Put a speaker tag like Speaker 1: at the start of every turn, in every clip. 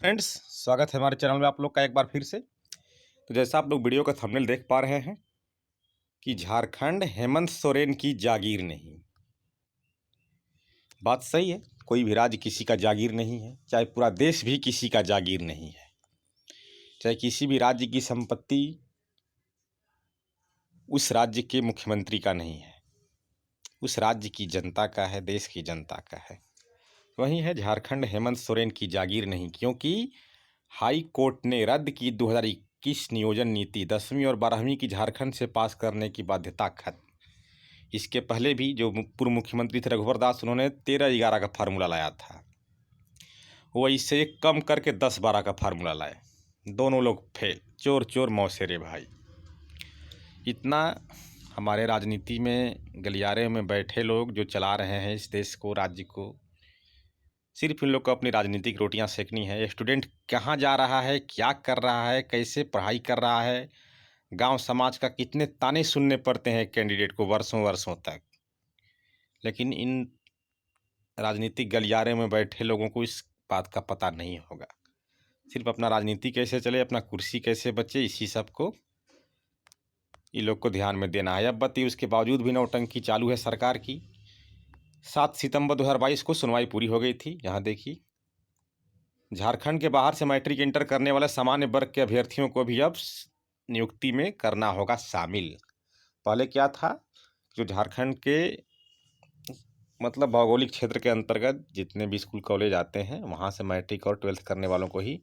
Speaker 1: Friends, स्वागत है हमारे चैनल में आप लोग का एक बार फिर से। तो जैसा आप लोग वीडियो का थंबनेल देख पा रहे हैं कि झारखंड हेमंत सोरेन की जागीर नहीं। बात सही है, कोई भी राज्य किसी का जागीर नहीं है, चाहे पूरा देश भी किसी का जागीर नहीं है। चाहे किसी भी राज्य की संपत्ति उस राज्य के मुख्यमंत्री का नहीं है, उस राज्य की जनता का है, देश की जनता का है। वही है, झारखंड हेमंत सोरेन की जागीर नहीं, क्योंकि हाई कोर्ट ने रद्द की 2021 नियोजन नीति। 10वीं और 12वीं की झारखंड से पास करने की बाध्यता खत्म। इसके पहले भी जो पूर्व मुख्यमंत्री थे रघुवर दास, उन्होंने 13-11 का फार्मूला लाया था, वो इससे कम करके 10-12 का फार्मूला लाए। दोनों लोग फेल, चोर चोर मौसेरे भाई। इतना हमारे राजनीति में गलियारे में बैठे लोग जो चला रहे हैं इस देश को, राज्य को, सिर्फ इन लोग को अपनी राजनीतिक रोटियां सेकनी है। स्टूडेंट कहाँ जा रहा है, क्या कर रहा है, कैसे पढ़ाई कर रहा है, गांव समाज का कितने ताने सुनने पड़ते हैं कैंडिडेट को वर्षों वर्षों तक, लेकिन इन राजनीतिक गलियारे में बैठे लोगों को इस बात का पता नहीं होगा। सिर्फ अपना राजनीति कैसे चले, अपना कुर्सी कैसे बचे, इसी सब को इन लोग को ध्यान में देना है। अब बताइए, उसके बावजूद भी नौटंकी चालू है सरकार की। 7 सितंबर 2022 को सुनवाई पूरी हो गई थी। यहाँ देखिए, झारखंड के बाहर से मैट्रिक इंटर करने वाले सामान्य वर्ग के अभ्यर्थियों को भी अब नियुक्ति में करना होगा शामिल। पहले क्या था, जो झारखंड के मतलब भौगोलिक क्षेत्र के अंतर्गत जितने भी स्कूल कॉलेज आते हैं, वहाँ से मैट्रिक और 12th करने वालों को ही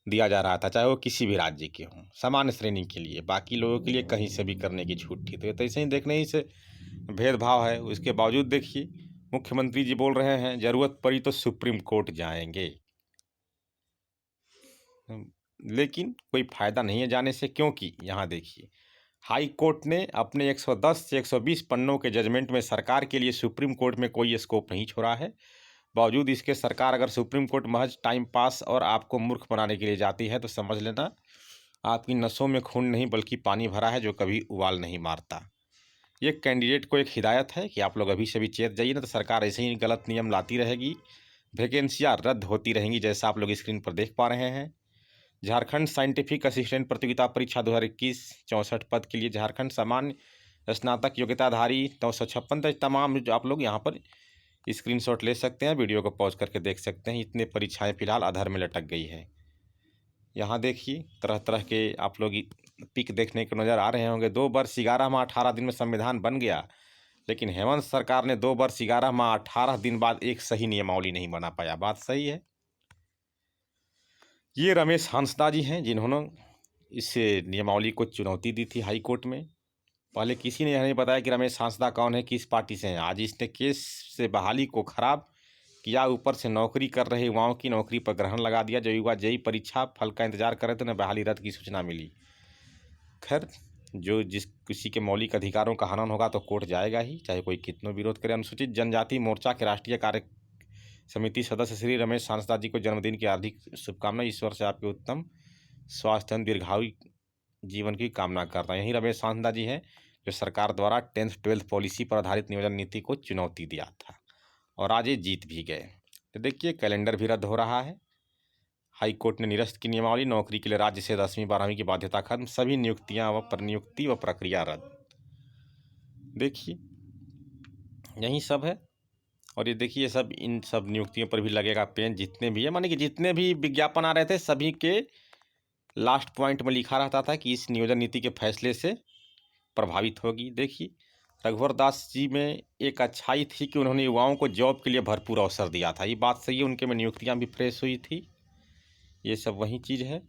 Speaker 1: दिया जा रहा था, चाहे वो किसी भी राज्य के हों, सामान्य श्रेणी के लिए। बाकी लोगों के लिए कहीं से भी करने की छूट थी। तो ये तो ऐसे ही देखने ही से भेदभाव है। उसके बावजूद देखिए, मुख्यमंत्री जी बोल रहे हैं जरूरत पड़ी तो सुप्रीम कोर्ट जाएंगे, लेकिन कोई फायदा नहीं है जाने से, क्योंकि यहाँ देखिए, हाई कोर्ट ने अपने 110 से 120 पन्नों के जजमेंट में सरकार के लिए सुप्रीम कोर्ट में कोई स्कोप नहीं छोड़ा है। बावजूद इसके सरकार अगर सुप्रीम कोर्ट महज टाइम पास और आपको मूर्ख बनाने के लिए जाती है तो समझ लेना आपकी नसों में खून नहीं बल्कि पानी भरा है, जो कभी उबाल नहीं मारता। ये कैंडिडेट को एक हिदायत है कि आप लोग अभी से भी चेत जाइए, ना तो सरकार ऐसे ही गलत नियम लाती रहेगी, वैकेंसियाँ रद्द होती रहेंगी, जैसा आप लोग स्क्रीन पर देख पा रहे हैं। झारखंड साइंटिफिक असिस्टेंट प्रतियोगिता परीक्षा 2021 64 पद के लिए झारखंड सामान्य स्नातक योग्यताधारी 956 तमाम जो आप लोग यहाँ पर स्क्रीनशॉट ले सकते हैं, वीडियो को पॉज करके देख सकते हैं। इतने परीक्षाएं फिलहाल अधर में लटक गई है। यहाँ देखिए, तरह तरह के आप लोग पिक देखने को नज़र आ रहे होंगे। 2 वर्ष 11 माह 18 दिन में संविधान बन गया, लेकिन हेमंत सरकार ने 2 वर्ष 11 माह 18 दिन बाद एक सही नियमावली नहीं बना पाया। बात सही है। ये रमेश हांसदा जी हैं, जिन्होंने इस नियमावली को चुनौती दी थी हाई कोर्ट में। पहले किसी ने यह नहीं बताया कि रमेश हांसदा कौन है, किस पार्टी से हैं। आज इसने केस से बहाली को खराब किया, ऊपर से नौकरी कर रहे युवाओं की नौकरी पर ग्रहण लगा दिया। जो युवा जेई परीक्षा फल का इंतजार कर रहे थे, उन्हें बहाली रद्द की सूचना मिली। खैर, जो जिस किसी के मौलिक अधिकारों का हनन होगा तो कोर्ट जाएगा ही, चाहे कोई कितना विरोध करे। अनुसूचित जनजाति मोर्चा के राष्ट्रीय कार्य समिति सदस्य श्री रमेश हांसदा जी को जन्मदिन की हार्दिक शुभकामनाएं। ईश्वर से आपके उत्तम स्वास्थ्य एवं दीर्घायु जीवन की कामना करता है। यही रमेश हांसदा जी हैं जो सरकार द्वारा 10th 12th पॉलिसी पर आधारित नियोजन नीति को चुनौती दिया था, और आज ये जीत भी गए। तो देखिए, कैलेंडर भी रद्द हो रहा है। हाई कोर्ट ने निरस्त की नियमावली। नौकरी के लिए राज्य से 10वीं 12वीं की बाध्यता खत्म। सभी नियुक्तियां व नियुक्ति व प्रक्रिया रद्द। देखिए, यही सब है। और ये देखिए, सब इन सब नियुक्तियों पर भी लगेगा पेन, जितने भी है, माने कि जितने भी विज्ञापन आ रहे थे सभी के लास्ट पॉइंट में लिखा रहता था कि इस नियोजन नीति के फैसले से प्रभावित होगी। देखिए, रघुवर दास जी में एक अच्छाई थी कि उन्होंने युवाओं को जॉब के लिए भरपूर अवसर दिया था। ये बात सही है, उनके में नियुक्तियाँ भी फ्रेश हुई थी। ये सब वही चीज़ है।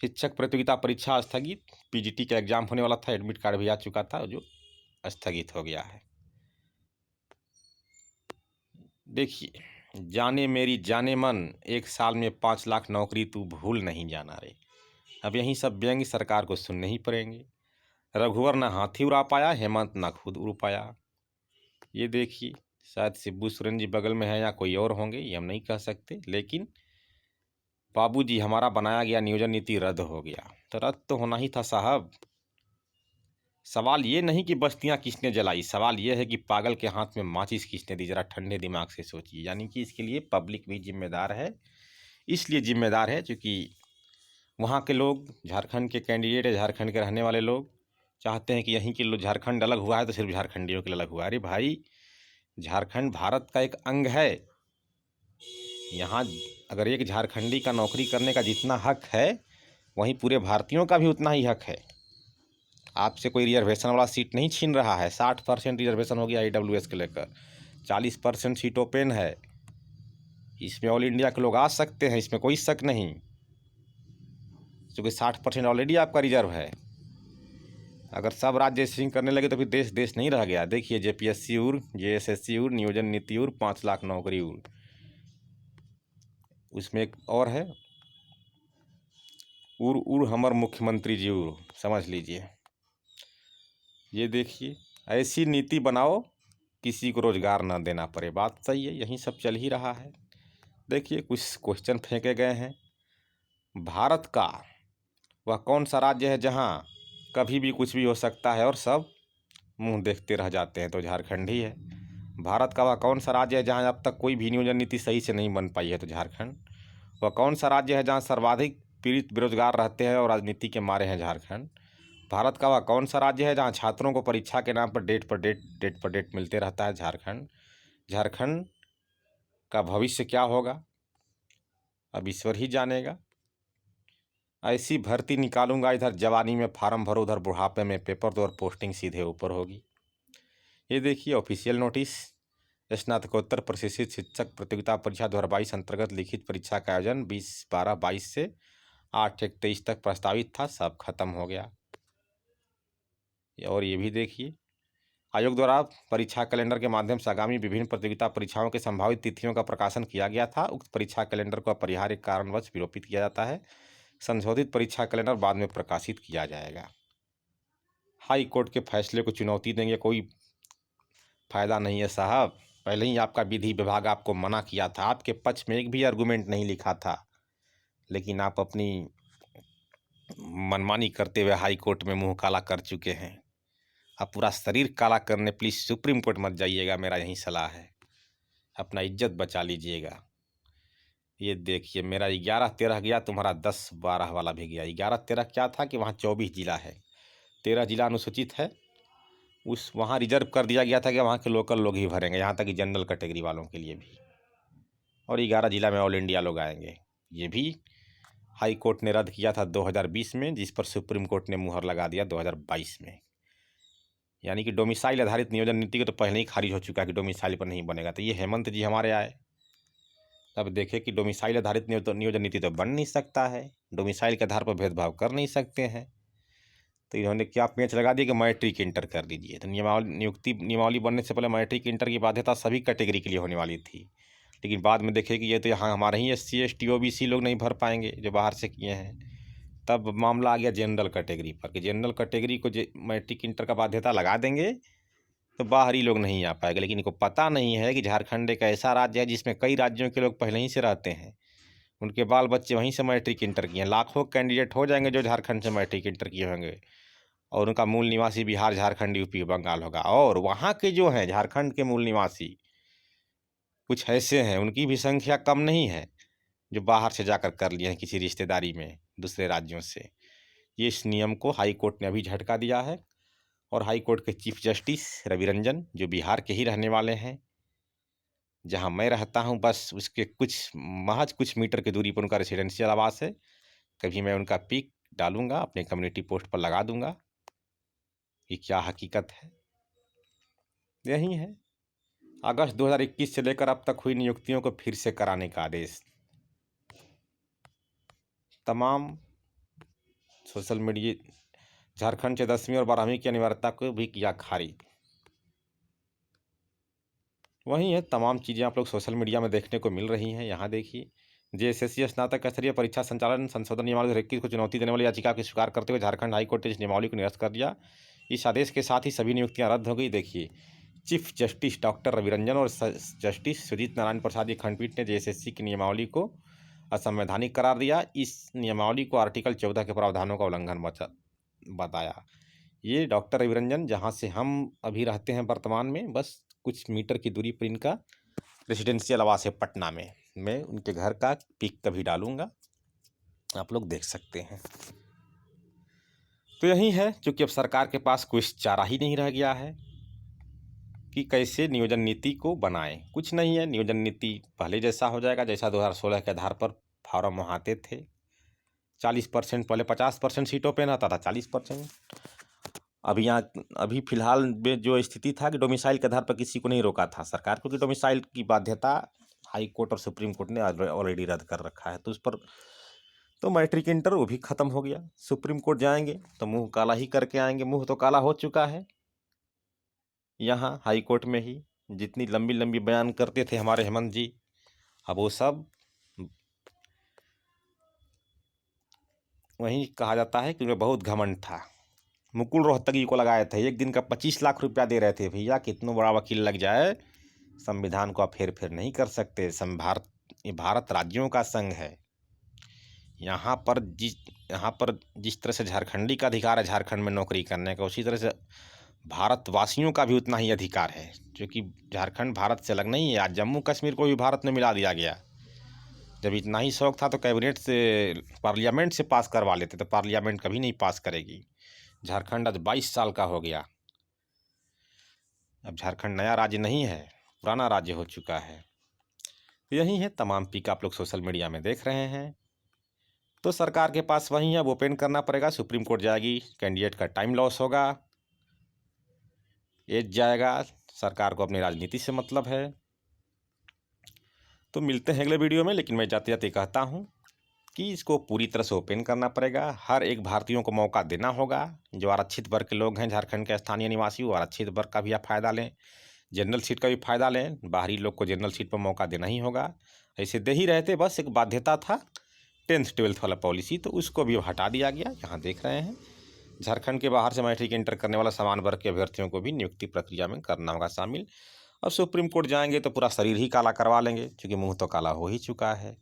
Speaker 1: शिक्षक प्रतियोगिता परीक्षा स्थगित। पीजीटी का एग्जाम होने वाला था, एडमिट कार्ड भी आ चुका था, जो स्थगित हो गया है। देखिए, जाने मेरी जाने मन, 1 साल में 5 लाख नौकरी तू भूल नहीं जाना रे। अब यही सब व्यंग्य सरकार को सुनने ही पड़ेंगे। रघुवर न हाथी उड़ा पाया, हेमंत न खुद उड़ पाया। ये देखिए, शायद शिबू सोरेन जी बगल में है या कोई और होंगे, ये हम नहीं कह सकते, लेकिन बाबूजी हमारा बनाया गया नियोजन नीति रद्द हो गया। तो रद्द तो होना ही था साहब। सवाल ये नहीं कि बस्तियां किसने जलाई, सवाल ये है कि पागल के हाथ में माचिस किसने दी। जरा ठंडे दिमाग से सोचिए। यानी कि इसके लिए पब्लिक भी जिम्मेदार है, इसलिए जिम्मेदार है क्योंकि वहाँ के लोग, झारखंड के कैंडिडेट या झारखंड के रहने वाले लोग चाहते हैं कि यहीं के लोग, झारखंड अलग हुआ है तो सिर्फ झारखंडियों के लिए अलग हुआ। अरे भाई, झारखंड भारत का एक अंग है। यहाँ अगर एक झारखंडी का नौकरी करने का जितना हक है, वहीं पूरे भारतीयों का भी उतना ही हक है। आपसे कोई रिजर्वेशन वाला सीट नहीं छीन रहा है। 60% रिजर्वेशन हो गया EWS के लेकर, 40% सीट ओपन है। इसमें ऑल इंडिया के लोग आ सकते हैं, इसमें कोई शक नहीं, क्योंकि 60% ऑलरेडी आपका रिजर्व है। अगर सब राज्य सिंह करने लगे तो फिर देश देश नहीं रह गया। देखिए, JPSC उर, JSSC उर, नियोजन नीति उर, 5 लाख नौकरी उर। उसमें एक और है, उर उर हमर मुख्यमंत्री जी उर, समझ लीजिए। ये देखिए, ऐसी नीति बनाओ किसी को रोजगार ना देना पड़े। बात सही है, यही सब चल ही रहा है। देखिए, कुछ क्वेश्चन फेंके गए हैं। भारत का वह कौन सा राज्य है जहां कभी भी कुछ भी हो सकता है और सब मुंह देखते रह जाते हैं? तो झारखंड ही है। भारत का वह कौन सा राज्य है जहां अब तक कोई भी नियोजन नीति सही से नहीं बन पाई है? तो झारखंड। वह कौन सा राज्य है जहां सर्वाधिक पीड़ित बेरोजगार रहते हैं और राजनीति के मारे हैं? झारखंड। भारत का वह कौन सा राज्य है जहां छात्रों को परीक्षा के नाम पर डेट पर डेट मिलते रहता है? झारखंड। झारखंड का भविष्य क्या होगा अब ईश्वर ही जानेगा। ऐसी भर्ती निकालूंगा, इधर जवानी में फार्म भरो, उधर बुढ़ापे में पेपर दो और पोस्टिंग सीधे ऊपर होगी। ये देखिए, ऑफिशियल नोटिस। स्नातकोत्तर प्रशिक्षित शिक्षक प्रतियोगिता परीक्षा 2022 अंतर्गत लिखित परीक्षा का आयोजन 20/12/22 से 8/1/23 तक प्रस्तावित था, सब खत्म हो गया। और ये भी देखिए, आयोग द्वारा परीक्षा कैलेंडर के माध्यम से आगामी विभिन्न प्रतियोगिता परीक्षाओं के संभावित तिथियों का प्रकाशन किया गया था। उक्त परीक्षा कैलेंडर को अपरिहार्य कारणवश विलोपित किया जाता है। संशोधित परीक्षा कैलेंडर बाद में प्रकाशित किया जाएगा। हाई कोर्ट के फैसले को चुनौती देंगे, कोई फायदा नहीं है साहब। पहले ही आपका विधि विभाग आपको मना किया था, आपके पक्ष में एक भी आर्गूमेंट नहीं लिखा था, लेकिन आप अपनी मनमानी करते हुए हाई कोर्ट में मुंह काला कर चुके हैं। आप पूरा शरीर काला करने प्लीज सुप्रीम कोर्ट मत जाइएगा, मेरा यही सलाह है। अपना इज्जत बचा लीजिएगा। ये देखिए, मेरा 11-13 गया, तुम्हारा 10-12 वाला भी गया। 11-13 क्या था कि वहाँ 24 जिला है, 13 जिला अनुसूचित है। उस वहाँ रिजर्व कर दिया गया था कि वहाँ के लोकल लोग ही भरेंगे, यहाँ तक कि जनरल कैटेगरी वालों के लिए भी। और 11 जिला में ऑल इंडिया लोग आएंगे। ये भी हाई कोर्ट ने रद्द किया था 2020 में, जिस पर सुप्रीम कोर्ट ने मुहर लगा दिया 2022 में। यानी कि डोमिसाइल आधारित नियोजन नीति को तो पहले ही खारिज हो चुका है कि डोमिसाइल पर नहीं बनेगा। तो ये हेमंत जी हमारे आए, तब देखे कि डोमिसाइल आधारित नियोजन नीति तो बन नहीं सकता है, डोमिसाइल के आधार पर भेदभाव कर नहीं सकते हैं। तो इन्होंने क्या पेंच लगा दिया कि मैट्रिक इंटर कर दीजिए। तो नियमावली बनने से पहले मैट्रिक इंटर की बाध्यता सभी कैटेगरी के लिए होने वाली थी, लेकिन बाद में देखे कि ये तो यहाँ हमारे ही SC ST OBC लोग नहीं भर पाएंगे जो बाहर से किए हैं। तब मामला आ गया जनरल कैटेगरी पर कि जनरल कैटेगरी को मैट्रिक इंटर का बाध्यता लगा देंगे तो बाहरी लोग नहीं आ पाएंगे। लेकिन इनको पता नहीं है कि झारखंड एक ऐसा राज्य है जिसमें कई राज्यों के लोग पहले ही से रहते हैं, उनके बाल बच्चे वहीं से मैट्रिक इंटर किए हैं। लाखों कैंडिडेट हो जाएंगे जो झारखंड से मैट्रिक इंटर किए होंगे, और उनका मूल निवासी बिहार, झारखंड, यूपी, बंगाल होगा। और वहाँ के जो हैं झारखंड के मूल निवासी कुछ ऐसे हैं, उनकी भी संख्या कम नहीं है, जो बाहर से जाकर कर लिए हैं किसी रिश्तेदारी में दूसरे राज्यों से। ये इस नियम को हाई कोर्ट ने अभी झटका दिया है। और हाई कोर्ट के चीफ जस्टिस रवि रंजन, जो बिहार के ही रहने वाले हैं, जहां मैं रहता हूं बस उसके महज कुछ मीटर की दूरी पर उनका रेसिडेंशियल आवास है। कभी मैं उनका पिक डालूंगा, अपने कम्युनिटी पोस्ट पर लगा दूंगा कि क्या हकीकत है। यही है, अगस्त 2021 से लेकर अब तक हुई नियुक्तियों को फिर से कराने का आदेश। तमाम सोशल मीडिया झारखंड से 10वीं और 12वीं की अनिवार्यता को भी किया खारिज। वही है, तमाम चीज़ें आप लोग सोशल मीडिया में देखने को मिल रही हैं। यहाँ देखिए, JSSC स्नातक स्तरीय परीक्षा संचालन संशोधन नियमावली 2021 को चुनौती देने वाली याचिका को स्वीकार करते हुए झारखंड हाईकोर्ट ने इस नियमावली को निरस्त कर दिया। इस आदेश के साथ ही सभी नियुक्तियां रद्द हो गई। देखिए, chief justice doctor Ravi Ranjan और जस्टिस सुजीत नारायण प्रसाद की खंडपीठ ने JSSC की नियमावली को असंवैधानिक करार दिया। इस नियमावली को आर्टिकल 14 के प्रावधानों का उल्लंघन बताया। ये डॉक्टर रवि रंजन, जहाँ से हम अभी रहते हैं वर्तमान में, बस कुछ मीटर की दूरी पर इनका रेसिडेंशियल आवास है पटना में। मैं उनके घर का पिक कभी डालूंगा, आप लोग देख सकते हैं। तो यही है, क्योंकि अब सरकार के पास कोई चारा ही नहीं रह गया है कि कैसे नियोजन नीति को बनाएं। कुछ नहीं है, नियोजन नीति पहले जैसा हो जाएगा, जैसा 2016 के आधार पर फॉर्म वहाते थे। 40%, पहले 50% सीटों पे रहता था 40%। अब यहाँ अभी फिलहाल में जो स्थिति था कि डोमिसाइल के आधार पर किसी को नहीं रोका था सरकार, क्योंकि डोमिसाइल की बाध्यता हाई कोर्ट और सुप्रीम कोर्ट ने ऑलरेडी रद्द कर रखा है। तो उस पर तो मैट्रिक इंटर वो भी ख़त्म हो गया। सुप्रीम कोर्ट जाएंगे तो मुंह काला ही करके आएंगे, मुंह तो काला हो चुका है यहाँ हाई कोर्ट में ही। जितनी लंबी लंबी बयान करते थे हमारे हेमंत जी, अब वो सब वहीं कहा जाता है कि उन्हें बहुत घमंड था। मुकुल रोहतगी को लगाए थे, एक दिन का 25 लाख रुपया दे रहे थे। भैया कितना बड़ा वकील लग जाए, संविधान को आप फेर फेर नहीं कर सकते। ये भारत राज्यों का संघ है। यहाँ पर जिस तरह से झारखंडी का अधिकार है झारखंड में नौकरी करने का, उसी तरह से भारतवासियों का भी उतना ही अधिकार है, क्योंकि झारखंड भारत से अलग नहीं है। आज जम्मू कश्मीर को भी भारत में मिला दिया गया। जब इतना ही शौक था तो कैबिनेट से, पार्लियामेंट से पास करवा लेते, तो पार्लियामेंट कभी नहीं पास करेगी। झारखंड आज 22 साल का हो गया। अब झारखंड नया राज्य नहीं है, पुराना राज्य हो चुका है। तो यही है, तमाम पिक आप लोग सोशल मीडिया में देख रहे हैं। तो सरकार के पास वही है, वो ओपन करना पड़ेगा। सुप्रीम कोर्ट जाएगी, कैंडिडेट का टाइम लॉस होगा, एज जाएगा, सरकार को अपनी राजनीति से मतलब है। तो मिलते हैं अगले वीडियो में, लेकिन मैं जाते जाते कहता हूँ कि इसको पूरी तरह से ओपन करना पड़ेगा। हर एक भारतीयों को मौका देना होगा। जो आरक्षित वर्ग के लोग हैं झारखंड के स्थानीय निवासी, वो आरक्षित वर्ग का भी आप फ़ायदा लें, जनरल सीट का भी फ़ायदा लें। बाहरी लोग को जनरल सीट पर मौका देना ही होगा। ऐसे दे ही रहते, बस एक बाध्यता था 10th 12th वाला पॉलिसी, तो उसको भी हटा दिया गया। यहाँ देख रहे हैं, झारखंड के बाहर से मैट्रिक इंटर करने वाला समान वर्ग के अभ्यर्थियों को भी नियुक्ति प्रक्रिया में करना होगा शामिल। अब सुप्रीम कोर्ट जाएंगे तो पूरा शरीर ही काला करवा लेंगे, क्योंकि मुंह तो काला हो ही चुका है।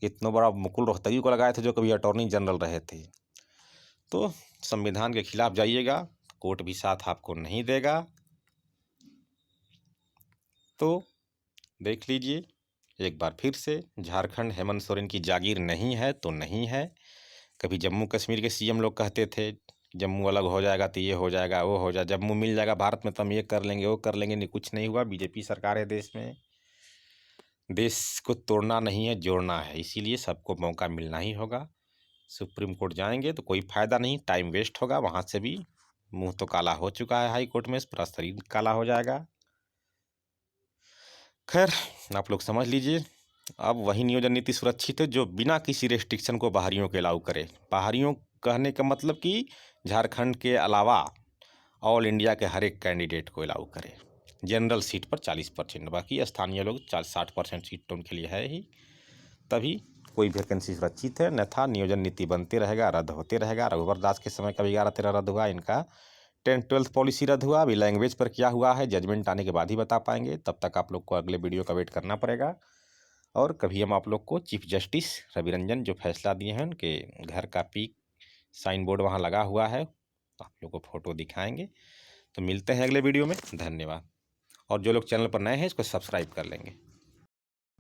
Speaker 1: इतना बड़ा मुकुल रोहतगी को लगाए थे जो कभी अटॉर्नी जनरल रहे थे। तो संविधान के खिलाफ जाइएगा, कोर्ट भी साथ आपको नहीं देगा। तो देख लीजिए एक बार फिर से, झारखंड हेमंत सोरेन की जागीर नहीं है तो नहीं है। कभी जम्मू कश्मीर के सीएम लोग कहते थे जम्मू अलग हो जाएगा तो ये हो जाएगा, वो हो जाए, जम्मू मिल जाएगा भारत में तो हम ये कर लेंगे, वो कर लेंगे। नहीं, कुछ नहीं हुआ। बीजेपी सरकार है देश में। देश को तोड़ना नहीं है, जोड़ना है। इसीलिए सबको मौका मिलना ही होगा। सुप्रीम कोर्ट जाएंगे तो कोई फ़ायदा नहीं, टाइम वेस्ट होगा। वहाँ से भी मुंह तो काला हो चुका है हाई कोर्ट में, पूरा शरीर काला हो जाएगा। खैर, आप लोग समझ लीजिए। अब वही नियोजन नीति सुरक्षित है जो बिना किसी रेस्ट्रिक्शन को बाहरियों के अलाउ करे। बाहरियों कहने का मतलब कि झारखंड के अलावा ऑल इंडिया के हर एक कैंडिडेट को अलाउ करे। जनरल सीट पर 40%, बाकी स्थानीय लोग 60% सीट तो उनके लिए है ही। तभी कोई वैकेंसी सुरक्षित है, अन्यथा नियोजन नीति बनते रहेगा, रद्द होते रहेगा। रघुवर दास के समय कभी 11-13 रद्द हुआ, इनका 10th 12th पॉलिसी रद्द हुआ। अभी लैंग्वेज पर क्या हुआ है जजमेंट आने के बाद ही बता पाएंगे। तब तक आप लोग को अगले वीडियो का वेट करना पड़ेगा। और कभी हम आप लोग को चीफ जस्टिस रवि रंजन जो फैसला दिए हैं, उनके घर का पिक साइन बोर्ड वहाँ लगा हुआ है, तो आप लोग को फ़ोटो दिखाएंगे। तो मिलते हैं अगले वीडियो में। धन्यवाद। और जो लोग चैनल पर नए हैं इसको सब्सक्राइब कर लेंगे।